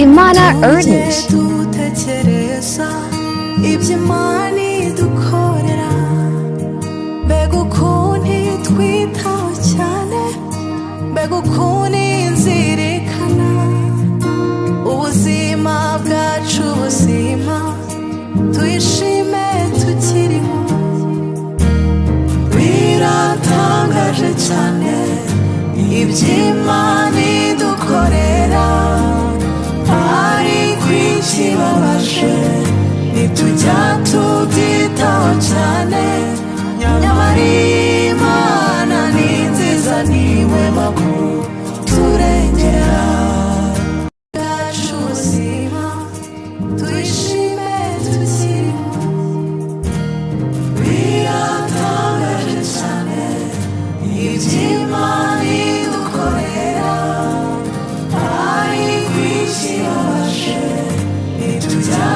Imana Ernest. dutekereza iby'Imana idukorera, mbega ukuntu itwitaho cyane, mbega ukuntu inzirikana ubuzima bwacu buzima, tuyishime tukiriho. Biratangaje cyane iby'Imana idukorera, ariko ikibabaje ntitujya tubyitaho cyane, nyamara Imana ni nziza, niwe makuru turengera. Bwacu buzima tuyishime tukiriho. Biratangaje cyane iby'Imana idukorera, ariko ikibabaje ntitujya